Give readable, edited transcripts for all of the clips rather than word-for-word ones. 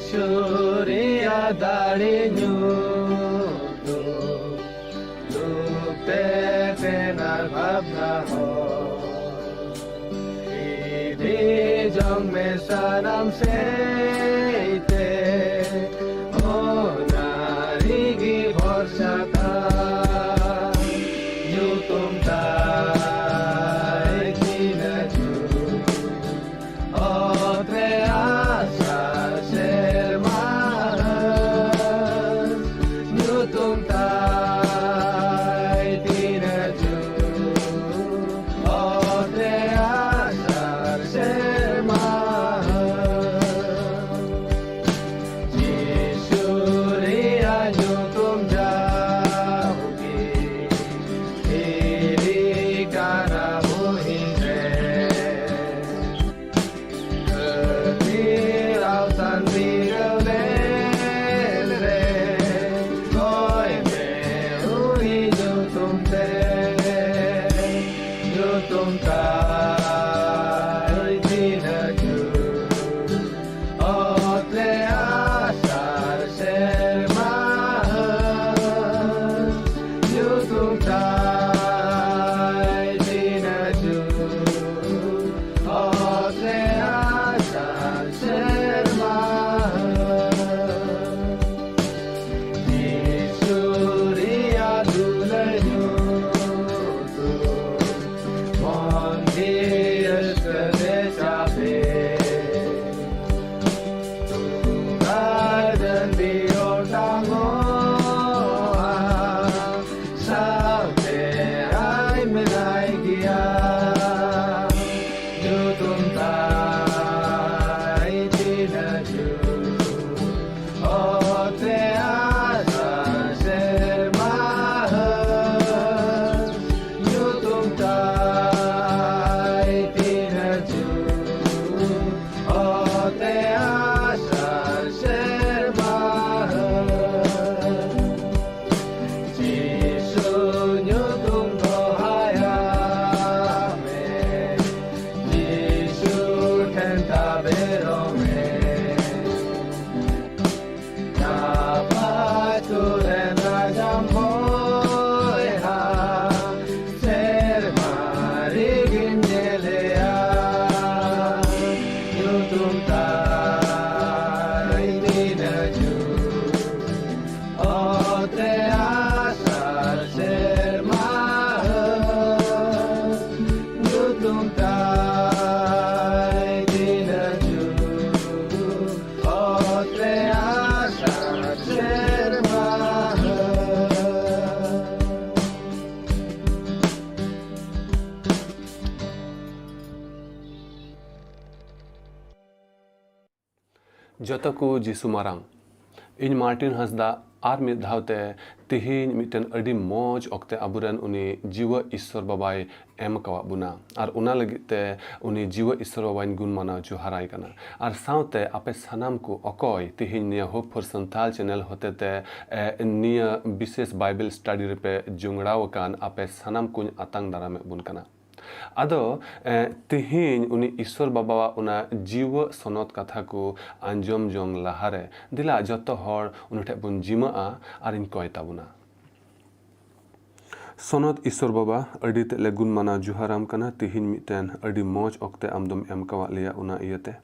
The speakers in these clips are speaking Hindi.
Surya dari nyutu Lupte tenar bhabna ho Idi jong me sanam seite O narigi bhorsata Yutum tai tinaju O tre asa Jotaku Jisu Marang In Martin Hasda ar mid dhawte tihin miten adi moj okte aburen uni jiwa Ishwar babai em kawa buna ar una lagite uni jiwa Ishwar babai gun mana juharai kana ar saute ape sanam ku okoy tihin niya Hope for Santhal channel hotete niya bises Bible study repe jungrao kan ape sanam kuny atang darame bun kana Ado tihin uni Ishwar babawa una jiwa sonot katha ku anjom jong lahare dila joto hor unute bun jimaa arin koy tabuna sonot Ishwar baba adi te legun mana juharam kana tihin miten adi moj okte amdom em kawa liya una iyate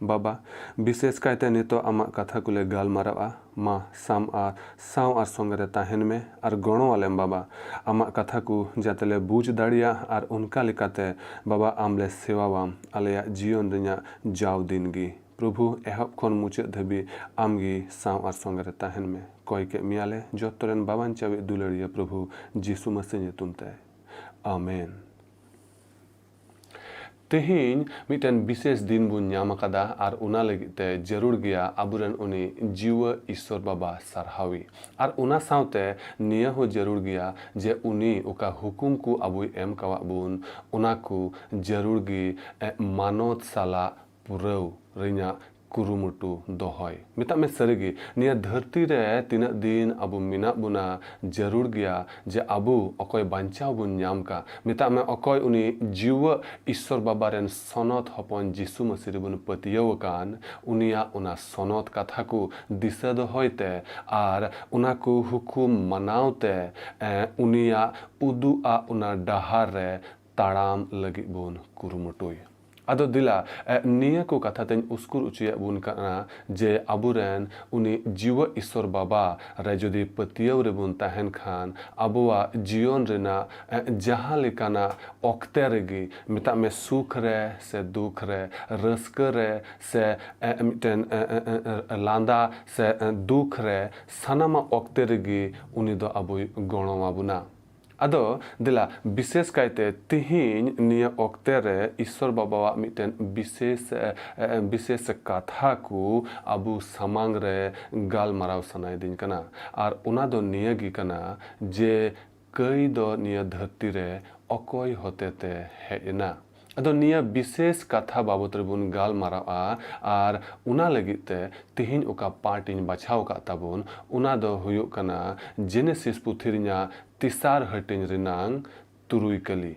Baba, bises kaite nito ama katha kule gal marawa ma sam ar saw ar songere tahen me ar gono alem baba ama katha ku jatele buj dariya ar unka likate baba amle sewawam aleya jion dunya jaw dingi Prabhu ehab kon muche dhabi amgi saw ar songere tahen me koy ke miale jottoren baban chawe dulariya Prabhu Jisu Masih nyutumte Amen Tihin miten bises din bun nyamakada ar una legite jarur gya aburan uni jiwa Ishwar baba sarhawi ar una saute niya ho jarur gya je uni uka hukum ku abui em kawa bun una ku jarur gi manot sala purau rinya कुरुमुटु दोहय मिता में सरिगी निया धरती रे तीना दिन अबु मिना बुना जरूर गया जे अबु अकोय बांचाव बुन नाम का मिता में अकोय उनी जीव ईश्वर बाबा रेन सनत हपन जिसु मसीह बुन पतियव कान उनिया उना सनत कथा को दिशा दोहयते आर उना को हुकुम मनावते उनिया उदुआ उना डहार रे ताड़ाम लगी बुन कुरुमुटुय अदो दिला निया को कथा तेन उसकुर उचिया बुन काना जे अबुरेन उनी जीव ईश्वर बाबा रे जदि पतियव रे बुन तहन खान अबुआ जीवन रेना जहाँ लेकाना ऑक्ते रेगी मिता में सुख रे से दुख रे रस्क रे से मिटेन लांदा से दुख रे सनामा ऑक्ते रेगी उनी दो अबुई गणवा बुना अदो दिला विशेष कायते तिहिन निया ऑक्ते रे ईश्वर बाबा मिटेन विशेष कथा को अबु समांग रे गाल मराव सनाय दिन कना आर उना दो निया गी कना जे कई दो निया धरती रे अकोय होते ते हेना अदो निया विशेष कथा बाबत रे बुन गाल मारावा आर उना लगिते तिहिन उका पार्टिन बचाव का ताबुन उना दो हुयो कना जेनेसिस पुथिरिया तिसार हटिन रिनांग तुरुई कली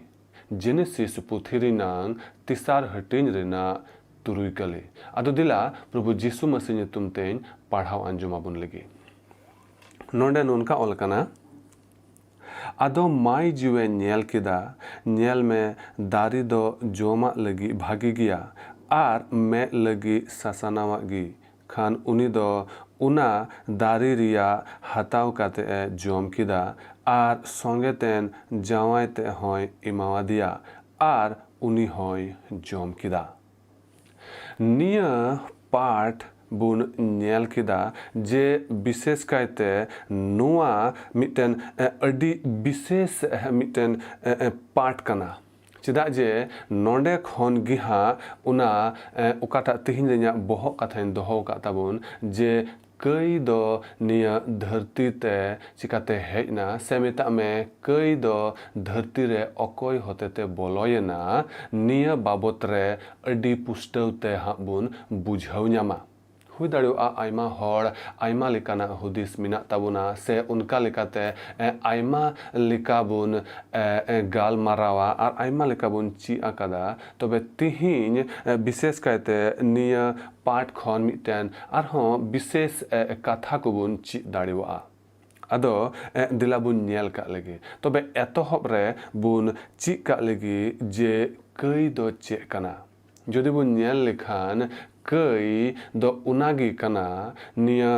जेनेसिस पुथिरिनांग तिसार हटिन रिना तुरुई कली अदो दिला प्रभु जिसु मसीह ने तुमतेन पढ़ाव अंजुमा बुन लगी नोंडे नोनका ओलकना अदो माई जीवे नेल किदा नेल में दारी दो जोमा लगी भागी गया आर मैं लगी ससनावा गी खान उनी दो उना दारी रिया हताव काते जोम किदा आर संगे तेन जावाय ते होय इमावा दिया आर उनी होय जोम किदा निया पाठ बुन नेल किदा जे विशेष कायते नुआ मिटेन अडी विशेष मिटेन पाठ कना चेदा जे नोंडे खन गिहा उना उकाटा तिहिन रेया बहो कथाइन दोहो का ताबुन जे कई दो निया धरती ते चिकाते हेजना से मिता में कई दो धरती रे अकोय होते ते बोलोयना निया बाबत रे अडी पुष्टवते हाबुन बुझाव न्यामा हुई दाड़ियोआ आयमा हर आयमा लेकाना हुदिस मिना ताबुना से उनका लेकाते आयमा लेका बुन गाल मारावा और आयमा लेका बुन ची आकादा तबे तिहिन विशेष कायते निया पाठ खन मिटेन आरहों विशेष कथा को बुन ची दाड़ियोआ अदो दिला बुन नेल का लगी तबे एतोहब रे बुन ची का लगी जे कई दो चे कना जदि बुन नेल लेखान कई दो उनागी कना निया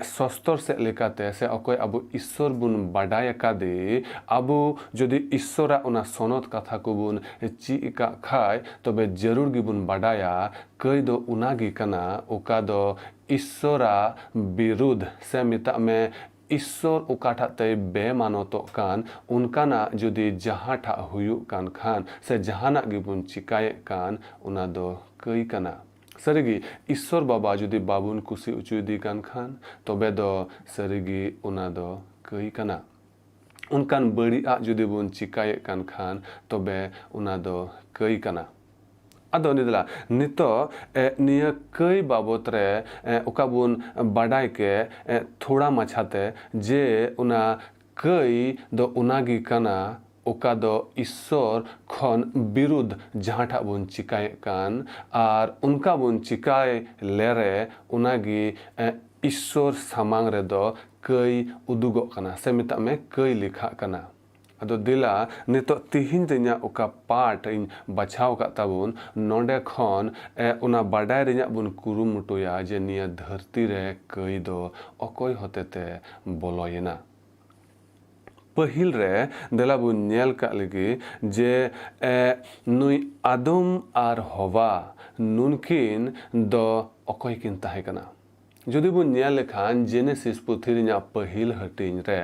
सस्तर से लेकाते से अकोय अबु ईश्वर बुन बाडाय कादे अबु जदि ईश्वरा उना सनत कथा को बुन ची का खाय तबे जरूर गी बुन बाडाया कई दो उनागी कना उका दो ईश्वरा विरुद्ध से मिता में ईश्वर उकाठा ते बेमानतो कान उनकाना जदि जहाँ ठा हुयु कान खान से जहाना गी बुन चिकाय कान उना दो कई कना सरिगी ईश्वर बाबा जुदी बाबुन कुसी उचुदी कान खान तबे दो सरिगी उना दो कई कना उनकान बड़ी आ जुदी बुन चिकाय कान खान तबे उना दो कई कना अदो निदला नितो निया कई बाबत रे उका बुन बाडाय के थोड़ा मछाते जे उना कई दो उनागी कना ओका दो ईश्वर खन विरुद्ध जहाँ बुन चिकाय कान आर उनका बुन चिकाय लेरे उनागी ईश्वर सामांग रे दो कई उदुगो कना से मिता में कई लिखा कना अदो दिला नितो तिहिन रेया ओका पाठ इन बचाव का ताबुन नोंडे खन उना बाडाय रेया बुन कुरुमुटुया जे निया धरती रे कई दो अकोय होते ते बोलोयना पहिल रे देला बुन नेल का लगी जे नुई आदम आर हवा नुनकिन दो अकोय किन ताहे कना जदि बुन नेल लेखान जेनेसिस पुथिरिया पहिल हटिन रे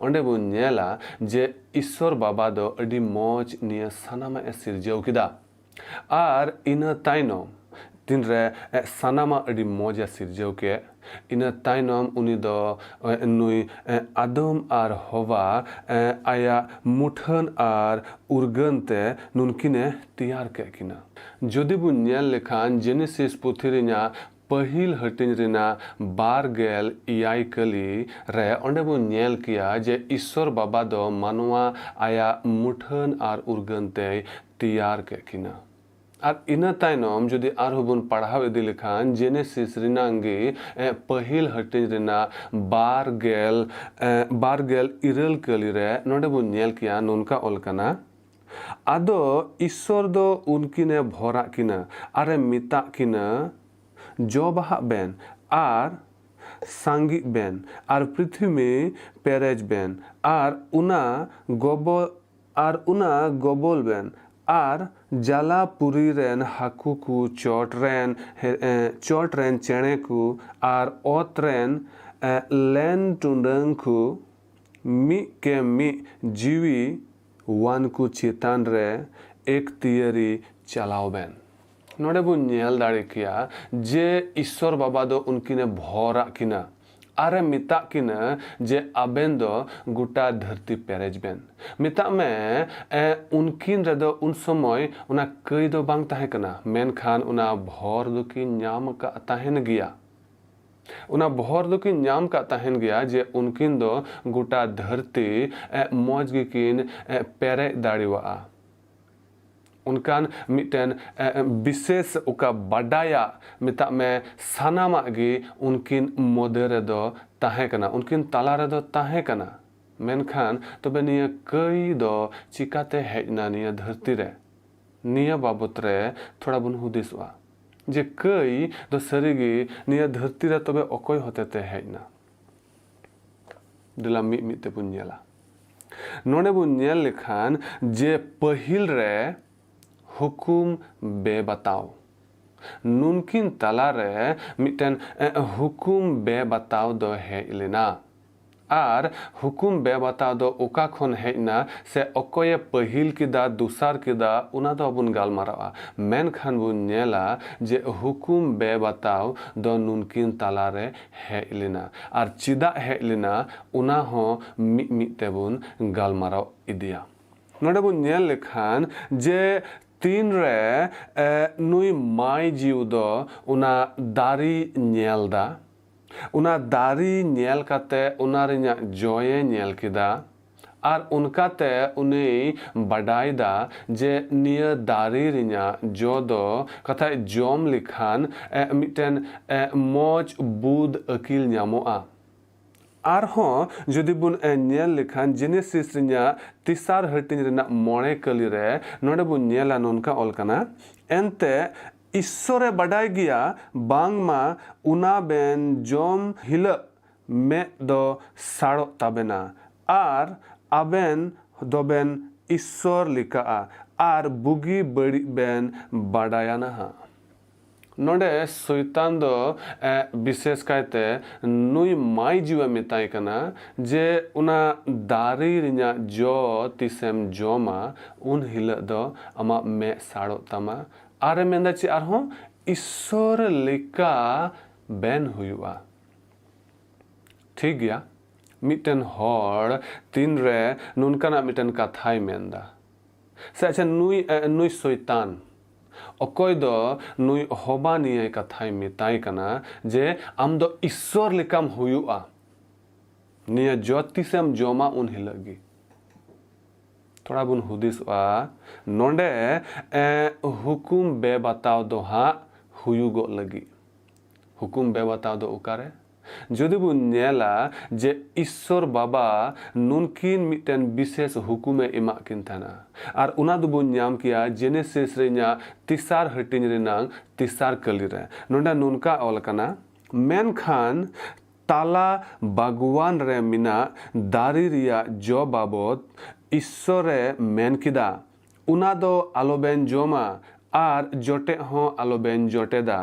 ओंडे बुन नेला जे ईश्वर बाबा दो अडी मौज निया सनामा सिरजेव किदा आर इन ताइनो तीन रे सनामा अडी मौजा सिरजेव के इन ताइनम उनी दो नुई आदम आर हवा आया मुठन आर उर्गनते नुनकिने तैयार के किना जदि बुन नेल लेखान जेनेसिस पुथिरिया पहिल हटिंग रेना बारगेल इयाय कली रे ओंडे बो नेल किया जे ईश्वर बाबा दो मानवा आया मुठन आर उर्गनते तैयार के किना और इना तायनम जदि आरहबन पढ़ाव इदी लेखान जेनेसिस रिनांगे पहिल हटिंग रेना बारगेल इरल कली रे नोंडे बो नेल किया नोनका ओलकना आदो ईश्वर दो उनकिने भरा किना आरे मिता किना जो बाहा बेन आर सांगी बेन आर पृथ्वी में पेरेज बेन आर उना गोबोल बेन आर जलापुरी रेन हाकू को चोट रेन चेणे को आर ओत रेन लेन टुंडंग को मी के मी जीवी वन को चेतान रे एक तियरी चलाओ बेन नोडे बो नेल दाड़े किया जे ईश्वर बाबा दो उनकिने भरा किना आरे मिता किना जे आबेन दो गोटा धरती पेरेज बेन मिता में उनकिन रे दो उन समय उना कई दो बांग ताहे कना मेनखान उना भर दो की न्याम का ताहेन गया उना भर दो की न्याम का ताहेन गया जे उनकिन दो गोटा धरती मौज गिकिन पेरे दाड़ीवा उनकान मिटन विशेष उका बडाया मिता में सानामा गी उनकिन मोदेरे दो ताहे कना उनकिन ताला रे दो ताहे कना मेनखान तबे निया कई दो चिकाते हेजना निया धरती रे निया बाबत रे थोड़ा बुन हुदिसवा जे कई दो सरीगी निया धरती रे तबे अकोय होतेते हेजना दिला मिते बुन नेला नोडे बुन नेल लेखान जे पहिल रे हुकुम बे बताओ नुनकिन तला रे मिटन हुकुम बे बताओ दो है इलेना आर हुकुम बे बताओ दो ओका खन हेना से अकोये पहिल किदा दूसर किदा उना दो बुन गालमारावा मेन खान बुन नेला जे हुकुम बे बताओ दो नुनकिन तला रे है इलेना आर चिदा है इलेना उना हो मिते बुन गालमाराव इदिया नोडे बुन नेल लेखान जे तीन रे नुई माई जीव दो उना दारी नेल दा उना दारी नेल काते उना रिन्या जोये नेल किदा आर उनकाते उन्हें बडाई दा जे निया दारी रिन्या जो दो कथा जोम लिखान मिटन मौज बुद अकिल न्यामोआ आरहों जदि बुन नेल लेखान जेनेसिस रिन्या तिसार हटिंग रेना मोड़े कली रे नोडे बुन नेला नोनका ओलकना एनते ईश्वरे बडाई गया बांगमा उना बेन जोम हिल में दो साड़ो ताबेना आर आबेन दोबेन ईश्वर लिखा आर बुगी बड़ी बेन बडायाना हा नोडे शैतान दो विशेष कायते नुई माई जीवा मिताई कना जे उना दारी रिन्या जो तिसेम जोमा उन हिल दो अमा मे साड़ो तमा आरे मेंदा ची आरहों ईश्वर लिका बेन हुआ ठीक गया मिटन हॉर तीन रे नुनकाना मिटन कथाई मेंदा से अच्छा नुई शैतान अकोय दो नुई होबा निये कथाई मिताई कना जे आम दो ईश्वर लिकाम हुआ निये ज्योतिषम जोमा उन हिलगी थोड़ा बुन हुदिसवा नोंडे हुकुम बे बताओ दो हाँ हुयुगो लगी हुकुम बे बताओ दो उकारे जदि बुन नेला जे ईश्वर बाबा नुनकिन मिटन विशेष हुकुमे इमा किन थाना आर उना दो बुन न्याम किया जेनेसिस रेन्या तिसार हटिंग रेनांग तिसार कली रे नोंडा नुनका ओलकना मेनखान ताला बागवान रे मिना दारी रिया जो बाबत ईश्वरे मेन किदा उना दो आलोबेन जोमा आर जोटे हो आलोबेन जोटेदा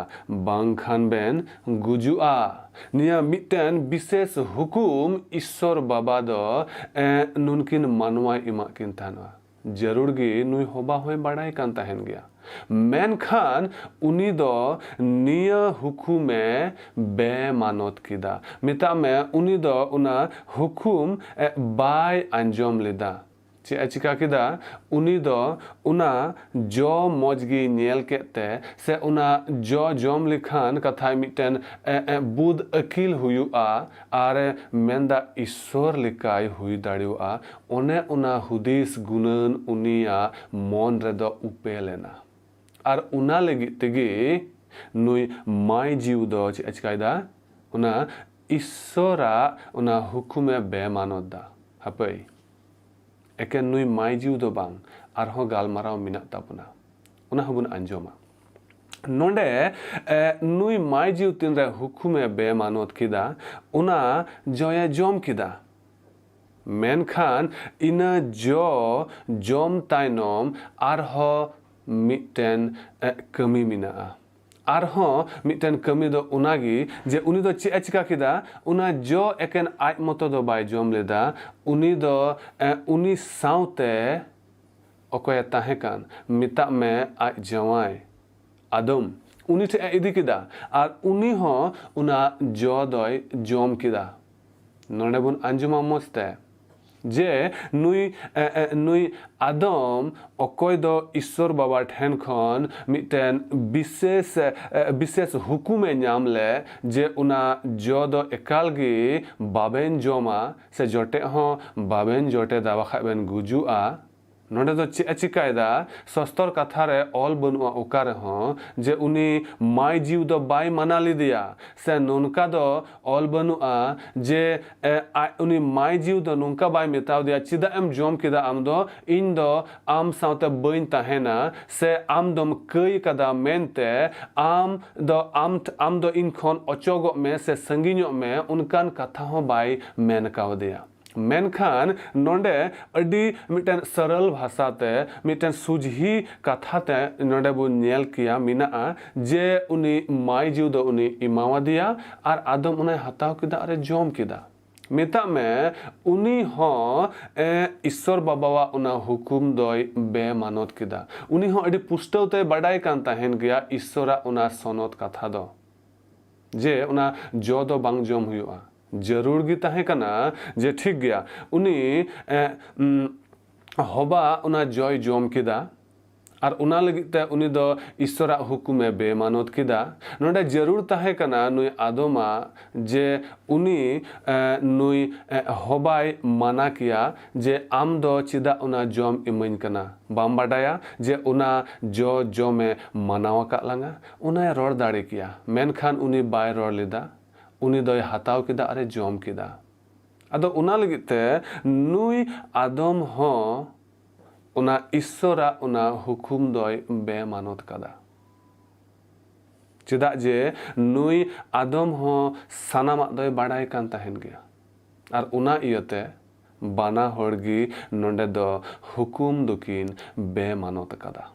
बांखान बेन गुजुआ निया मिटन विशेष हुकुम ईश्वर बाबा दो नुनकिन मानवा इमा किन थाना जरूर गी नुई होबा होय बड़ाई कान ताहेन गया मेनखान उनी दो निया हुकुमे बे मानत किदा मिता में उनी दो उना हुकुम बाय अंजम लिदा ᱪᱮᱫ ᱮ ᱪᱤᱠᱟ ᱠᱮᱫᱟ ᱩᱱᱤ ᱫᱚ ᱚᱱᱟ ᱡᱚ ᱢᱚᱡᱽ ᱜᱮ ᱧᱮᱞ ᱠᱮᱫ ᱛᱮ ᱥᱮ ᱚᱱᱟ ᱡᱚ ᱡᱚᱢ ᱞᱮᱠᱷᱟन ᱠᱟᱛᱷᱟᱭ ᱢᱤᱫᱴᱮᱱ ᱵᱩᱫ ᱟᱹᱠᱤᱞ ᱦᱩᱭᱩᱜᱼᱟ ᱟᱨ ᱢᱮᱱᱫᱟ ᱤᱥᱥᱚᱨ ᱞᱮᱠᱟᱭ ᱦᱩᱭ ᱫᱟᱲᱮᱭᱟᱜᱼᱟ ᱚᱱᱮ ᱚᱱᱟ ᱦᱩᱫᱤᱥ ᱜᱩᱱᱟᱹᱱ ᱩᱱᱤᱭᱟᱜ ᱢᱚᱱ ᱨᱮᱫᱚ ᱩᱯᱮᱞᱮᱱᱟ ᱟᱨ ᱚᱱᱟ ᱞᱟᱹᱜᱤᱫ ᱛᱮᱜᱮ ᱱᱩᱭ ᱢᱟᱭ ᱡᱤᱣ ᱫᱚ ᱪᱮᱫ ᱮ ᱪᱤᱠᱟᱭᱫᱟ ᱚᱱᱟ ᱤᱥᱥᱚᱨᱟᱜ ᱚᱱᱟ হুকুমে বেমানত दा হাপই একেন নুই মাই জিউ দো বাং আরহো গালমারাও মিনাক তাবনা ওনা হবুন আঞ্জমা নন্ডে নুই মাই জিউ তিনরে হুকুমে বেমানত কিদা ওনা জয়ে জম কিদা মেনখান ইনা জম তাইনম আরহো মিটেন কমি মিনা আরহো মিটেন কমি দো উনাগি যে উনি দো চে চিকা কিদা উনা জো একেন আই মতো দো বাই জম লেদা উনি দো উনি সাউতে অকয়ে তাহেকান মিতা মে আই জওয়াই আদম উনি ঠে ইদি কিদা আর উনি হ উনা জো দয় জম কিদা ননে বুন আঞ্জুমা মস্তে যে নুই আদম অকয় দ ঈশ্বর বাবা ঠেন খন মিটেন বিশেষ হুকুমে নামলে যে উনা জ দ একাল গে বাবেন জমা সে জটে হ বাবেন জটে দাবা খাবেন গুজুআ नोडे दो चिकायदा सस्तर कथा रे ऑल बनुआ ओकारे हो जे उनी माय जीव दो बाय माना लिदिया से नुनका दो ऑल बनुआ जे उनी माय जीव दो नुनका बाय मेताव दिया चिदा एम जोम किदा आम दो इन दो आम साउते बइन ताहेना से आम दम कई कदा मेनते आम दो इन खन अचोगो में से संगिño में उनकान कथा हो बाय मेनकाव दिया मेनखान नोंडे अडी मिटन सरल भाषाते मिटन सुझी कथाते नोंडे बो नेल किया मिना जे उनी माय जीव दो उनी इमावा दिया और आदम उन्हें हताव किदा अरे जोम किदा मेता में उनी हो ईश्वर बाबावा उना हुकुम दोय बेमानत किदा उनी हो अडी पुष्टवते बडाय कान ताहेन गया ईश्वरा उना सनत कथा दो जे उना जो दो बांग जोम हुआ जरूर गी ताहे कना जे ठीक गया उनी हबा उना जय जोम किदा और उना लगिते उनी दो ईश्वरा हुकुमे बेमानत किदा नोडे जरूर ताहे कना नुई आदमा जे उनी नुई हबाय माना किया जे आम दो चिदा उना जोम इमन कना बाम बाडाया जे उना जो में मानावा का लंगा उना रोड दाड़े किया मेनखान उनी बाय रोड लिदा उनी दो हताव किदा अरे जोम किदा अदो उना लगिते नुई आदम हो उना ईश्वरा उना हुकुम दोय बेमानत कदा चिदा जे नुई आदम हो सानामा दोय बाडाय कान ताहेन गया और उना इयते बाना होड़गी नोंडे दो हुकुम दुकिन बेमानत कदा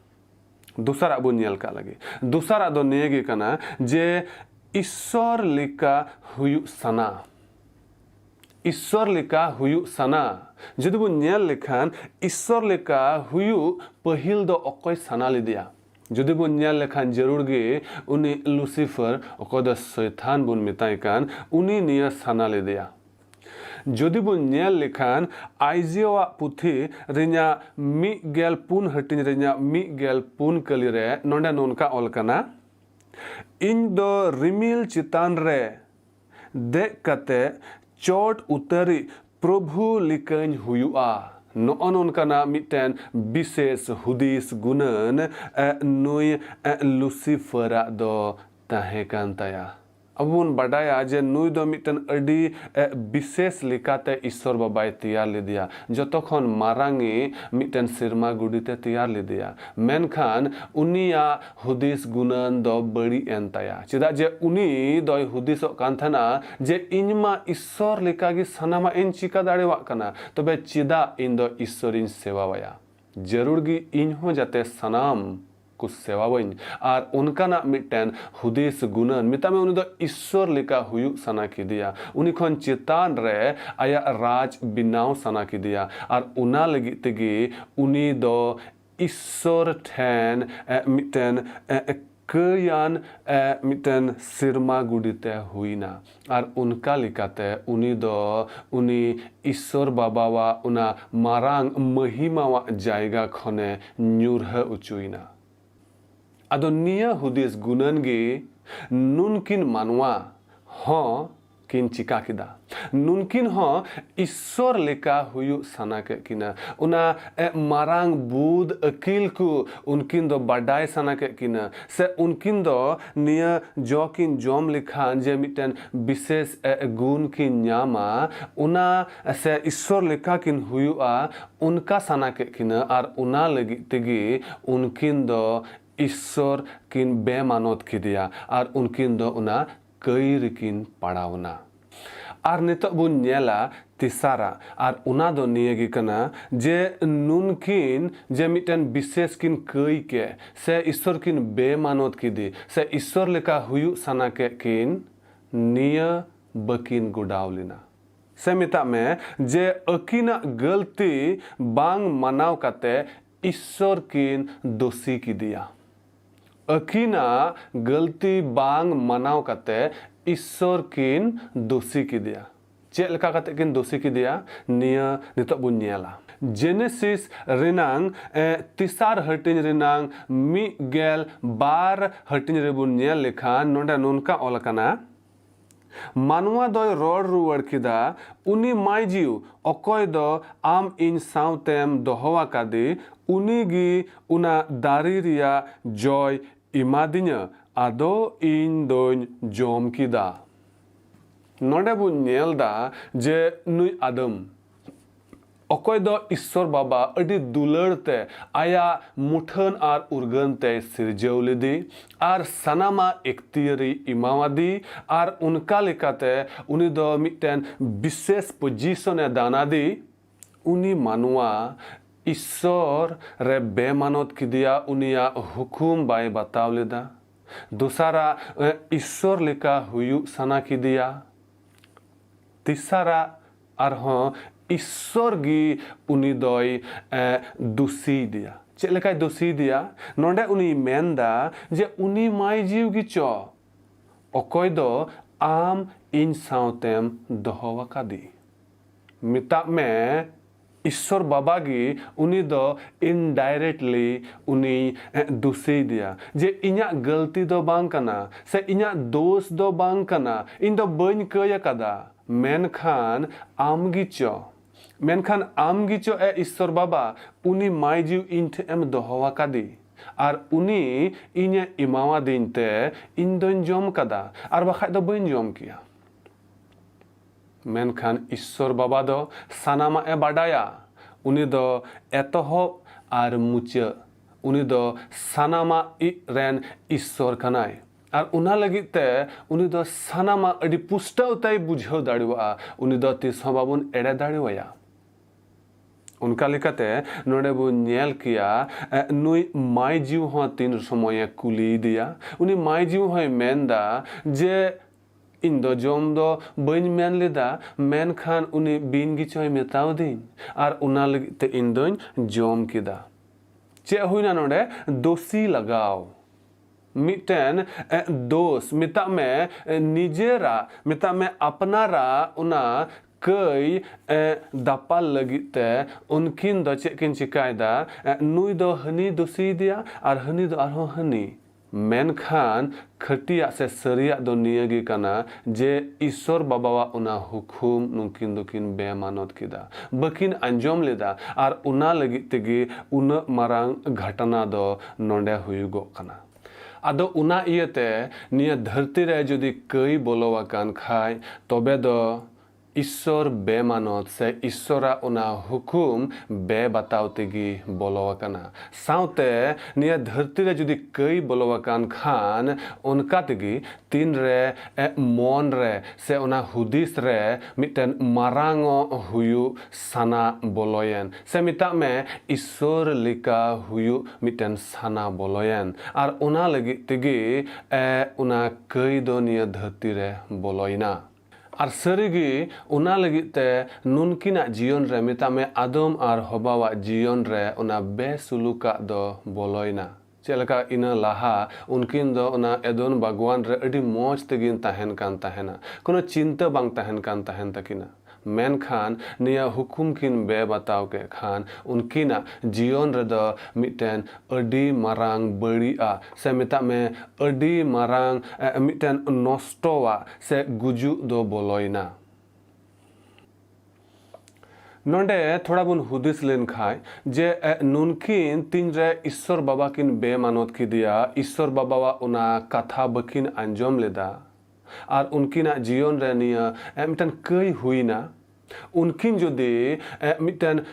दूसरा बुन नेल का लगे दूसरा दो नेगी कना जे ईश्वर लिका हुयु सना ईश्वर लिका हुयु सना जदि बो नेल लेखान ईश्वर लिका हुयु पहिल दो अकय सना लिदिया जदि बो नेल लेखान जरूर गे उनी लुसिफर अकय द शैतान बुन मिताय कान उनी निया सना लिदिया जदि बो नेल लेखान आइजिया पुथी रिना मिगेल पुन हटिन रिना मिगेल पुन कली रे नोंडे नोनका ऑल कना इन दो रिमिल चितान रे देख कते चोट उतरी प्रभु लिकन हुआ नोन उनका मिटेन विशेष हुदिस गुणन नुई लुसिफरा दो ताहे कान ताया अब उन बडाया जे नुई दो मिटन अडी विशेष लिकाते ईश्वर बाबाय तैयार ले दिया जतखन मारांगी मिटन सिरमा गुडीते तैयार ले दिया मेनखान उनिया हुदिस गुणन दो बड़ी एनताया चिदा जे उनी दो हुदिस कांथना जे इनमा ईश्वर लिकागी सनामा इन चिका दाड़ेवा कना तबे चिदा इन दो ईश्वरिन सेवावाया जरूर गी इन हो जाते सनाम कुछ सेवा बन और उनका ना मिटेन हुदिस गुणन मिता में उन्हें दो ईश्वर लिका हुयु सना की दिया उन्हीं खन चितान रे आया राज बिनाव सना की दिया और उना लगी तगी उन्हीं दो ईश्वर ठेन मिटेन कयान मिटन सिरमा गुडीते हुईना और उनका लिकाते उनी दो उनी ईश्वर बाबावा उना मारांग महिमावा जायगा खने न्यूरह उचुईना आदो निया हुदिस गुननगे नुनकिन मानवा हाँ किन चिका किदा नुनकिन हाँ ईश्वर लेका हुयु सना के किना उना मारांग बुद अकील को उनकिन दो बाडाय सना के किना से उनकिन दो निया जोकिन जोम लिखा जे मिटन विशेष गुण किन न्यामा उना से ईश्वर लेका किन हुयुआ उनका सना के किना और उना लगी तेगी उनकिन दो ईश्वर किन बेमानत किदिया और उनकिन दो उना कई किन पढ़ावना और नितो बुन नेला तिसारा और उना दो नियगी कना जे नुनकिन जे मिटन विशेष किन कई के से ईश्वर किन बेमानत किदी से ईश्वर लेका हुयु सना के किन निय बकिन गुडावलिना से मिता में जे अकिना गलती बांग मनाव काते ईश्वर किन दोषी की दिया अकिना गलती बांग मनाव काते ईश्वर किन दोषी की दिया चेक लका काते किन दोषी की दिया निया नितो बुन नेला जेनेसिस रिनांग तिसार हटिन रिनांग मी गेल बार हटिन रे बुन नेल लेखा नोंडा नोनका ओलकाना मानवा दो रोड रुवर किदा उनी माय जीव अकोय दो आम इन साउतेम दोहवा कादी उनी गी उना दारी रिया जॉय इमादिन्या आदो इन दोन जोम किदा नोडे बुन नेलदा जे नुई आदम अकोय दो ईश्वर बाबा अडी दुलरते आया मुठन और उर्गनते सिरजौलिदी और सनामा एक्तियरी इमावादी और उनका लेकाते उनी दो मिटन विशेष पोजीशन दानादी उनी मानुआ ईश्वर रे बेमानत किदिया उनिया हुकुम बाय बताव लेदा दूसरा ईश्वर लेका हुयु सना किदिया तीसरा अरहों ईश्वर गी उनी दोय दोषी दिया चेक लेकाय दोषी दिया नोंडे उनी मेंदा जे उनी माय जीव गी चो अकोय दो आम इन साउतेम दोहवा कादी मिता में ईश्वर बाबा गी उनी दो इनडायरेक्टली उनी दोषी दिया जे इन्या गलती दो बांग कना से इन्या दोष दो बांग कना इन दो बन कया कदा मेनखान आमगिचो मेनखान आमगिचो ए ईश्वर बाबा उनी माय जीव इनथे एम दोहवा कादी और उनी इन्या इमावा दिनते इन दोन जोम कदा और बखाय दो बन जोम किया मेनखान ईश्वर बाबा दो सानामा ए बाडाया उनी दो एतोहब और मुचा उनी दो सानामा इ रेन ईश्वर कनाय और उना लगिते उनी दो सानामा अडी पुष्टाव ताई बुझाव दाड़िवा उनी दो तिसह बाबुन एड़े दाड़िवाया उनका लेकाते नोडे बु नेल किया नुई माय जीव हो तीन समय कुली दिया उनी माय जीव हो मेंदा जे इन दो जोम दो बन मेन लेदा मेन खान उनी बीन गिचोय मेताव दिन और उना लगिते इन दोन जोम किदा चे हुईना नोडे दोषी लगाव मिटन दोष मिता में निजेरा मिता में अपनारा उना कई दापाल लगिते उनकिन दो चेकिन चिकायदा नुई दो हनी दोषी दिया और हनी दो आरो हनी मेनखान खटिया से सरिया दो नियगी कना जे ईश्वर बाबावा उना हुकुम नुकिन दुकिन बेमानत किदा बकिन अंजोम लेदा और उना लगी तेगी उन मारांग घटना दो नोंडे हुयुगो कना आदो उना इयते निया धरती रे जदि कई बोलोवा कान खाय तबे दो ईश्वर बेमानत से ईश्वरा उना हुकुम बे बताव तेगी बोलोवा कना साउते निया धरती रे जदि कई बोलोवा कान खान उनका तेगी तीन रे मन रे से उना हुदिस रे मिटन मारांगो हुयु साना बोलोयन से मिता में ईश्वर लिका हुयु मिटन साना बोलोयन और उना लगी तेगी उना कई दो निया धरती रे बोलोयना और सरिगी उना लगिते नुनकिना जीवन रे मिता में आदम और हबावा जीवन रे उना बेसुलुका दो बोलोयना चेलका इना लाहा उनकिन दो ओना एदोन बागवान रे अडी मौज तेगिन ताहेन कान ताहेना कोनो चिंता बांग ताहेन कान ताहेन तकिना मेनखान निया हुकुम किन बे बताव के खान उनकिना जीवन रे दो मिटेन अडी मारांग बड़िया से मेता में अडी मारांग मिटेन नष्टवा से गुजु दो बोलोइना नोंडे थोड़ा बुन हुदिस लेन खाय जे नुनकिन तीन रे ईश्वर बाबा किन बे मानोत की दिया ईश्वर बाबा वा उना कथा बकिन अंजम लेदा और उनकिना जीवन रे निया मिटन कई हुईना उनकिन जुदी मिटन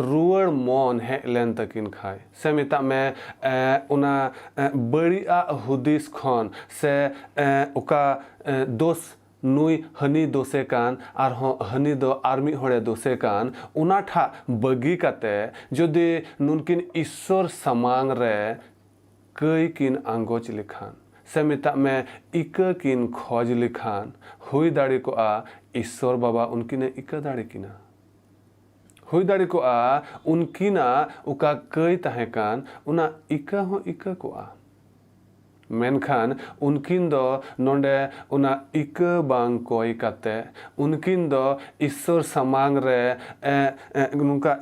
रुअर मन हे लेन तकिन खाय से मिता में उना बड़िया हुदिस खन से उका दोष नुई हनी दोसे कान और हनी दो आर्मी होड़े दोसे कान उनाठा बगी काते जदि नुनकिन ईश्वर समांग रे कई किन आंगोच लिखान से मिता में इक किन खोज लिखान हुई दाड़ी को आ ईश्वर बाबा उनकिने इक दाड़ी किना हुई दाड़ी को आ उनकिना उका कई ताहे कान उना इक हो इक को आ मेनखान उनकिन दो नोंडे उना इक बांग कोई काते उनकिन दो ईश्वर समांग रे नुका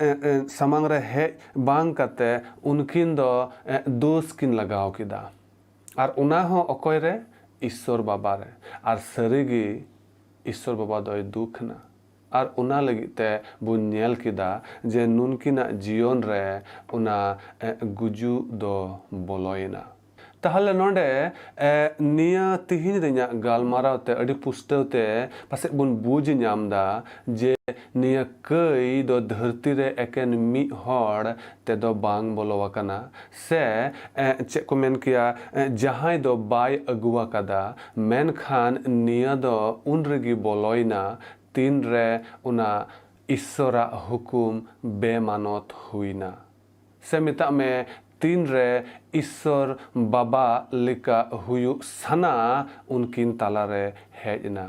समांग रे हे बांग काते उनकिन दो दोष किन लगाओ किदा और उना हो अकोय रे ईश्वर बाबा रे और सरीगी ईश्वर बाबा दो दुख ना और उना लगिते बुन नेल किदा जे नुनकिना जीवन रे उना गुजु दो बोलोइना ताहले नोंडे निया तिहिन रिया गालमारावते अडी पुस्टवते पासे बुन बुझ ᱧᱟᱢदा जे निया कई दो धरती रे एकेन मी हड़ ते दो बांग बोलोवाकना से चे को मेन किया जहां दो बाय अगुवा कदा मेनखान निया दो उन रेगी बोलोइना तीन रे उना ईश्वरा हुकुम बेमानत हुईना से मिता में तीन रे ईश्वर बाबा लिका हुयु सना उनकिन ताला रे हेजना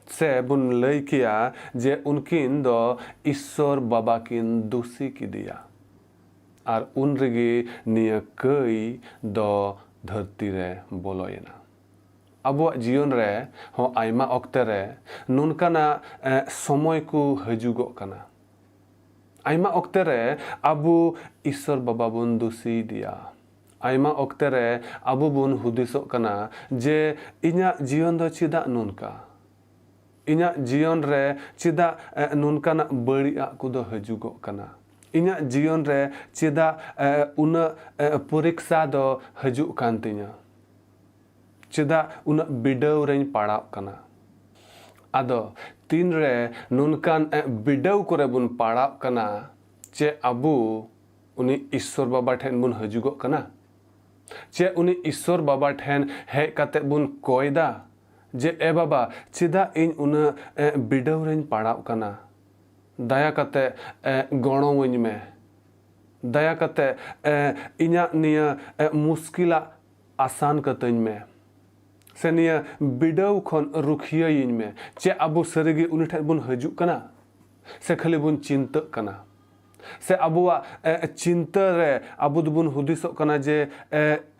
से बुन लई किया जे उनकिन दो ईश्वर बाबा किन दोषी की दिया और उन रिगी निया कई दो धरती रे बोलोयना अब जीवन रे हो आयमा ऑक्ते रे नुनकाना समय को हजुगो कना आयमा ऑक्ते रे अबु ईश्वर बाबा बुन दोषी दिया आयमा ऑक्ते रे अबु बुन हुदिसो कना जे इना जीवन दो चिदा नुनका इना जीवन रे चिदा नुनकाना बड़िया कुदो हजुगो कना इना जीवन रे चिदा उन परीक्षा दो हजु कान तिया चिदा उन बिडव रेन पाड़ाव कना आदो तीन रे नुनकान बिडव करे बुन पाड़ाव कना चे अबु उनी ईश्वर बाबा ठेन बुन हजुगो कना चे उनी ईश्वर बाबा ठेन हे काते बुन कोयदा जे ए बाबा चिदा इन उन बिडव रेन पाड़ाव कना दया काते गणो वኝ में दया काते इना निया मुश्किला आसान कतኝ में से निया बिडव खन रुखिया इन में चे अबु सरीगी उनी ठेन बुन हजु कना से खाली बुन चिंता कना से अबुआ चिंता रे अबु दुबुन हुदिसो कना जे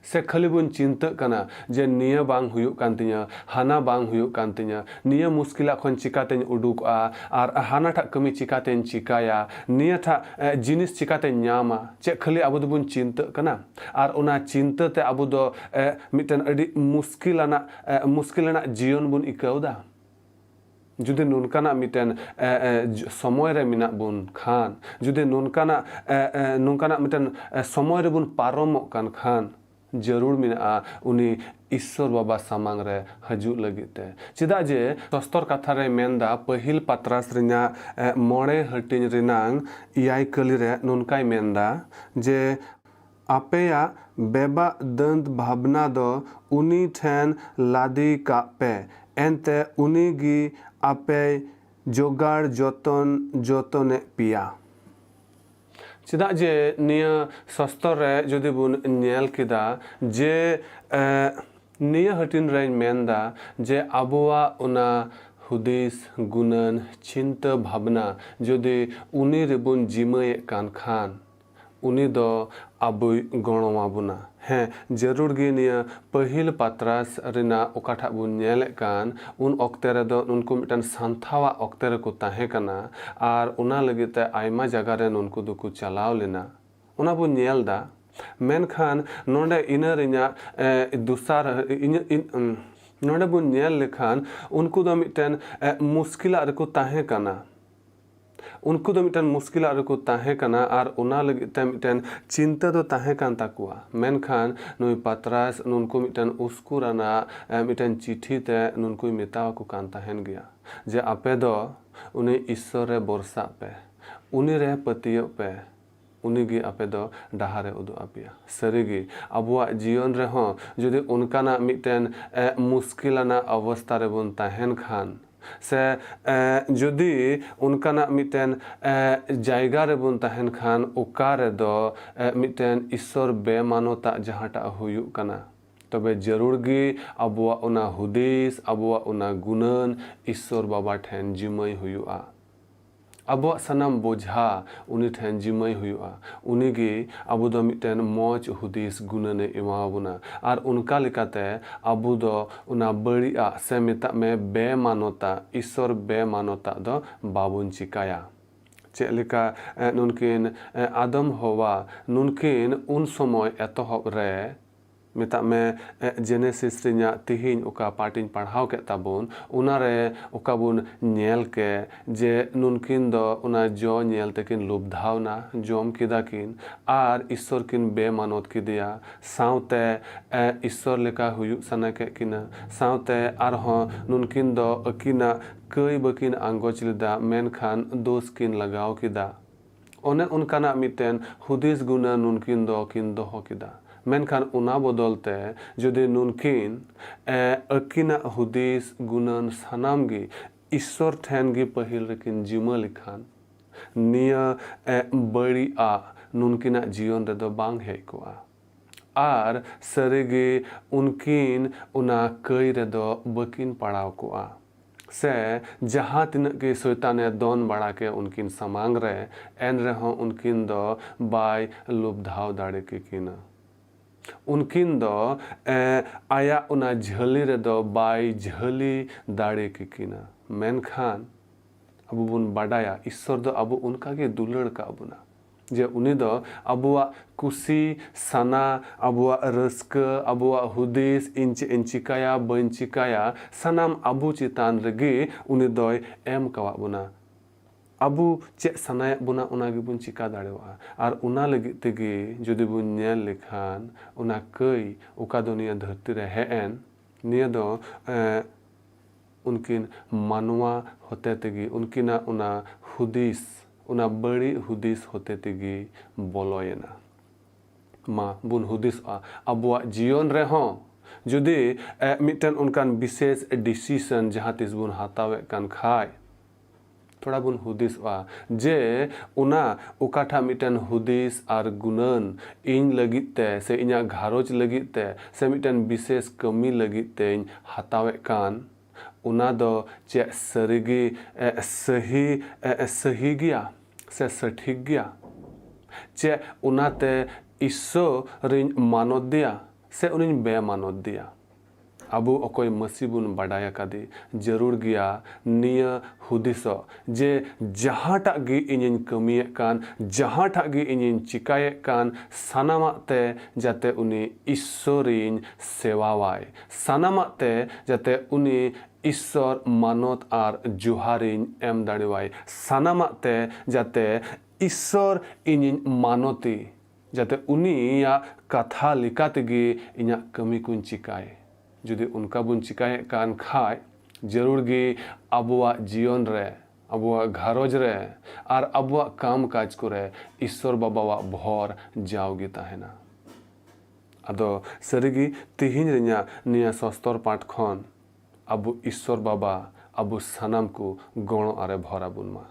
से खाली बुन चिंता कना जे निया बांग हुयु कान तिया हाना बांग हुयु कान तिया निया मुश्किला खन चिकातेन उडुकआ और हाना ठा कमी चिकातेन चिकाया निया ठा जिनिस चिकातेन न्यामा चे खाली अबु दुबुन चिंता कना और उना चिंता ते अबु दो मिटन अडी मुश्किलाना जीवन बुन इकाउदा जुदे नुनकाना मिटेन समय रे मिना बुन खान जुदे नुनकाना मिटेन समय रे बुन पारमो कान खान जरूर मिना उनी ईश्वर बाबा सामांग रे हजु लगिते चिदा जे सस्तर कथा रे मेनदा पहिल पात्रास रिना मोड़े हटिन रिनांग इयाय कली रे नुनकाय मेनदा जे आपेया बेबा दंत भावना दो उनी ठेन लादी कापे एनते उनीगी आपे जोगाड़ जोतने पिया चिदा जे निया सस्तर रे जदि बुन नेल किदा जे निया हटिन रे मेनदा जे अबुआ उना हुदिस गुणन चिंता भावना जदि उनी रे बुन जिमय कान खान उनी दो अबु गणवा बुना ᱦᱮᱸ ᱡᱟᱹᱨᱩᱲ ᱜᱮ ᱱᱤᱭᱟᱹ ᱯᱟᱹᱦᱤᱞ ᱯᱟᱛᱨᱟᱥ ᱨᱮᱱᱟᱜ ᱚᱠᱟᱴᱟᱜ ᱵᱚᱱ ᱧᱮᱞᱮᱫ ᱠᱟᱱ ᱩᱱ ᱚᱠᱛᱮ ᱨᱮᱫᱚ ᱱᱩᱠᱩ ᱢᱤᱫᱴᱟᱱ ᱥᱟᱱᱛᱷᱟᱣᱟᱜ ᱚᱠᱛᱮ ᱨᱮᱠᱚ ᱛᱟᱦᱮᱸ ᱠᱟᱱᱟ ᱟᱨ ᱚᱱᱟ ᱞᱟᱹᱜᱤᱫ ᱛᱮ ᱟᱭᱢᱟ ᱡᱟᱭᱜᱟ ᱨᱮ ᱱᱩᱠᱩ ᱫᱚᱠᱚ ᱪᱟᱞᱟᱣ ᱞᱮᱱᱟ ᱚᱱᱟ ᱵᱚᱱ ᱧᱮᱞ ᱮᱫᱟ ᱢᱮᱱᱠᱷᱟᱱ ᱱᱚᱰᱮ ᱤᱱᱟᱹ ᱨᱮᱧᱟᱜ ᱱᱚᱰᱮ ᱵᱚᱱ ᱧᱮᱞ ᱞᱮᱠᱷᱟᱱ उनको दो मिटन मुश्किला रको ताहे कना उनको दो मिटन मुश्किला रको ताहे कना और उना लगित ते मिटन चिंता दो ताहे कान ताकुआ मेनखान नुई पतरास नुनको मिटन उस्कुराना मिटन चिट्ठी ते नुनको मेतावा को कान ताहेन गया जे आपे दो उन्हें ईश्वर रे बरसा पे उन्हीं रे पतियो पे उन्हीं आपे दो डाहारे उदु आपिया सरीगी अबुआ जीवन रे हो जुदी उनकाना मिटन मुश्किलाना अवस्था रे बन ताहेन खान से जुदी उनकाना मिटन जायगा रे बन ताहेन खान उकारे दो मिटन ईश्वर बेमानोता जहाटा हुयुक कना तबे जरूर गी अबुआ उना हुदिस अबुआ उना गुणन ईश्वर बाबा ठेन जिमय हुयुआ अबुआ सनम बोझा उनी ठेन जिमय हुयुआ उनी गी अबु दो मिटन मौज हुदिस गुणने इमाबुना और उनका लेकाते अबु दो उना बड़िया से मिता में बेमानोता ईश्वर बेमानोता दो बाबुन चिकाया चेलिका नुनकिन आदम हवा नुनकिन उन समय एतहब रे मिता में जेनेसिस रिया तिहिन उका पार्टिन पढ़ाव के ताबुन उनारे उका बुन नेल के जे नुनकिन दो उना जो नेल तकिन लुबधावना जोम किदाकिन आर ईश्वर किन बेमानोत किदिया साउते ईश्वर लेका हुयु सना के किना साउते आरहो नुनकिन दो अकिना कई बकिन आंगोच लिदा मेनखान दोष किन लगाव किदा ओने उनकाना मिटेन हुदिस गुना नुनकिन दो किन दोहो किदा मेनखान उना बदलते जुदी नुनकिन अकिना हुदिस गुणन सानामगी ईश्वर ठेनगी पहिल रेकिन जिमा लिखान निया बड़िया नुनकिना जीवन रे दो बांग हे कोआ आर सरेगे उनकिन उना कई रे दो बकिन पड़ाव कोआ से जहाँ तिन के शैताने दोन बड़ा के उनकिन समांग रे एन रहो उनकिन दो बाय लुबधाव दाड़े के किना उनकिन दो आया उना झली रे दो बाई झली दाड़े के किना मेनखान अबु बुन बाडाया ईश्वर दो अबु उनका के दुलड़ का अबुना जे उनी दो अबुआ कुसी सना अबुआ रस्क अबुआ हुदिस इंचिकाया बंचिकाया सनाम अबु चितान रेगे उनी दोय एम कवा बुना अबु चे सनाय बुना उना गे बुन चिका दाड़ेवा और उना लगी तेगे जुदी बुन नेल लेखान उना कई उका दुनिया धरती रे हेन निया दो उनकिन मानवा होते तेगे उनकिना उना हुदिस उना बड़ी हुदिस होते तेगे बोलोयना मा बुन हुदिस अबुआ जीवन रे हो जुदी मिटन उनकान विशेष डिसीजन जहाँ तिस बुन हातावे कान खाय थोड़ा बुन हुदिस जे उना उकाठा मिटन हुदिस और गुणन इन लगिते से इना घारोज लगिते से मिटन विशेष कमी लगिते हातावे कान उना दो चे सरिगी सही गया से सठिक गया चे उनाते ईश्वर रिन मानोत दिया से उनिन बेमानोत दिया अबु अकोय मसीबुन बाडाया कादी जरूर गया निया हुदिसो जे जहाटा गी इनिन कमिये कान जहाटा गी इनिन चिकाये कान सानामाते जाते उनी ईश्वरिन सेवावाय सानामाते जाते उनी ईश्वर मानोत आर जुहारिन एम दाड़ेवाय सानामाते जाते ईश्वर इनिन मानोती जाते उनी या कथा लिकातेगी इना कमी कुन चिकाय जुदी उनका बुन चिकाये कान खाय जरूर गे अबुआ जीवन रे अबुआ घरोज रे और अबुआ काम काज करे ईश्वर बाबावा भोर जाओगी ताहेना अदो सरिगी तिहिन रिया निया सस्तर पाठ खन अबु ईश्वर बाबा अबु सानाम को गणो आरे भरा बुनमा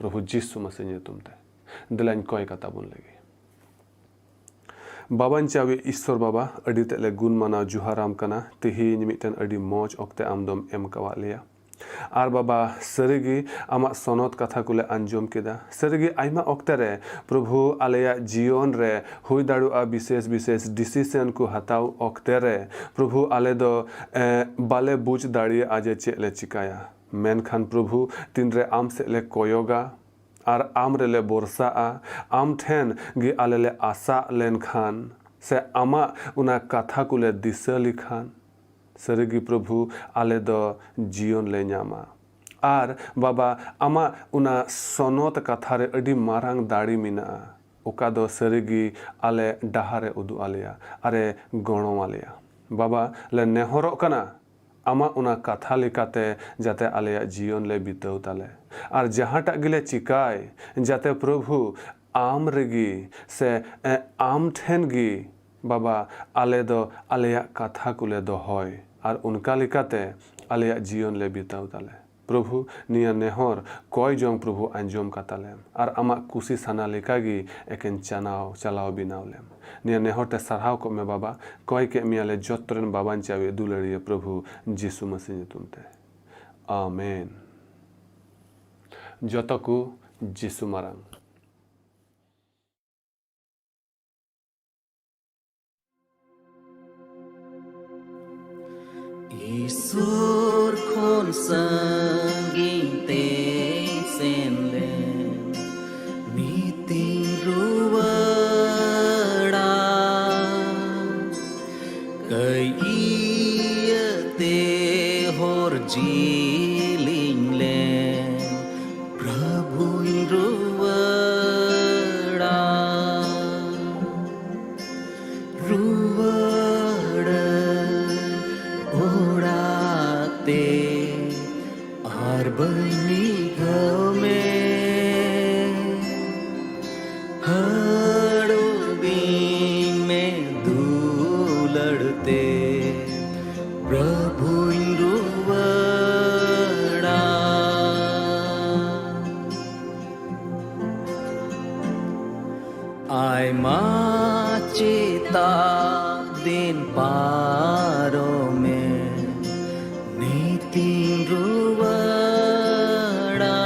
प्रभु जीसु मसीह तुमते दिलाइन कोई कथा बुन लगी बाबान चावे ईश्वर बाबा अड़ी तेले गुण माना जुहाराम कना तिहिन मिटन अड़ी मौज ओक्ते आमदम एम कवा लिया आर बाबा सारिगी आमा सनद कथा कुले आंजम केदा सारिगी आइमा अक्ते रे प्रभु आलेया जीवन रे हुई दाड़ुआ विशेष विशेष डिसीजन को हताव अक्ते रे प्रभु आले दो बाले बुझ दाड़िए आजे चेले चिकाया मेनखान प्रभु तीन रे आम से ले कोयोगा आर आम रे ले बोरसा आम ठेन गी आले ले आशा लेन खान से आमा उना कथा कुले दिशा लिखान सारिगी प्रभु आले दो जीवन ले ᱧᱟᱢᱟ आर बाबा आमा उना सनत कथा रे अडी मारांग दाड़ी मिना ओका दो सारिगी आले डाहारे उदु आलेया आरे गणो आलेया बाबा ले नेहरो कना आमा उना कथा लेकाते जाते आलेया जीवन ले बिताव ताले आर जहाटा गिले चिकाय जाते प्रभु आम रेगी से आम ठेन गी बाबा आले दो आलेया कथा कुले दो होय आर उनका लेकाते आलेया जीवन ले बिताव ताले प्रभु निया नेहर कय जंग प्रभु आंजम काताले आर आमा कुसी साना लेकागी एकेन चलाव बिनावले निया नेहर ते सरहाव को में बाबा कय के मियाले जत्तरन बाबान चावे दुलरिये प्रभु जीसु मसीह तुमते आमेन जतकु जीसु Marang Isur khôn sangin te senle mi ting ruwada kai ia te hor jiling le prabhu ruwada आर बनी गाँव में हड़ो बीन में धूलड़ते प्रभु रुवड़ा आय माचेता दिन पारो में नीति रुवड़ा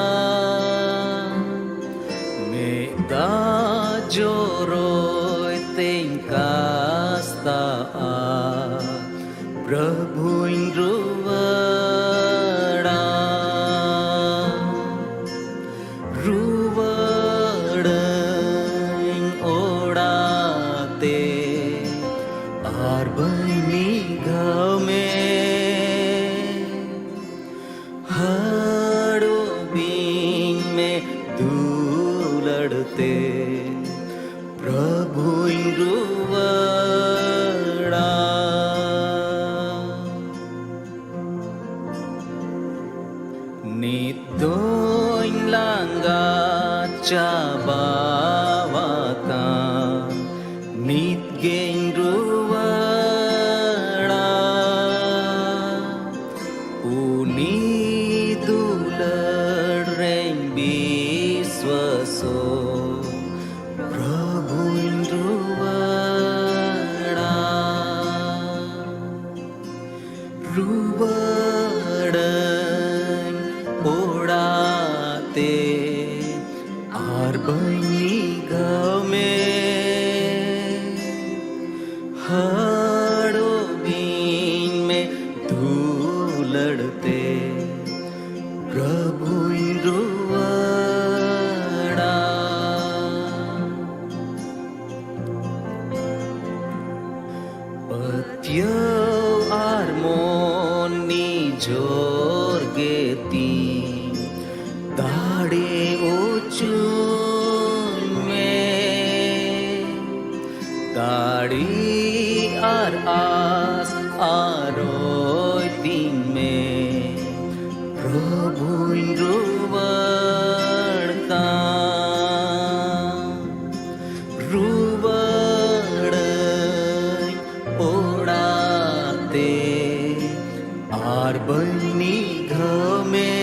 में दाजोरो तेंकास्ता प्रभु रुवड़ा रुवड़न ओड़ाते आर बनी गाँव में हड़ो बीन में धूलड़ते प्रभु रुवड़ा नितों लांगा चाबावाता नित गें रुवड़ा uni dular reng biswaso prabhu ruwada ruwadan odate aar bani gaँव में हड़ो बीन में धूलड़ते प्रभु रुवड़ा पत्यो आर मोनी जोर गेती दाड़े ओचुन में दाड़ी आर आस आरोय दिन में प्रभु रुवड़ता रुवड़न ओड़ाते आर बनी गाँव में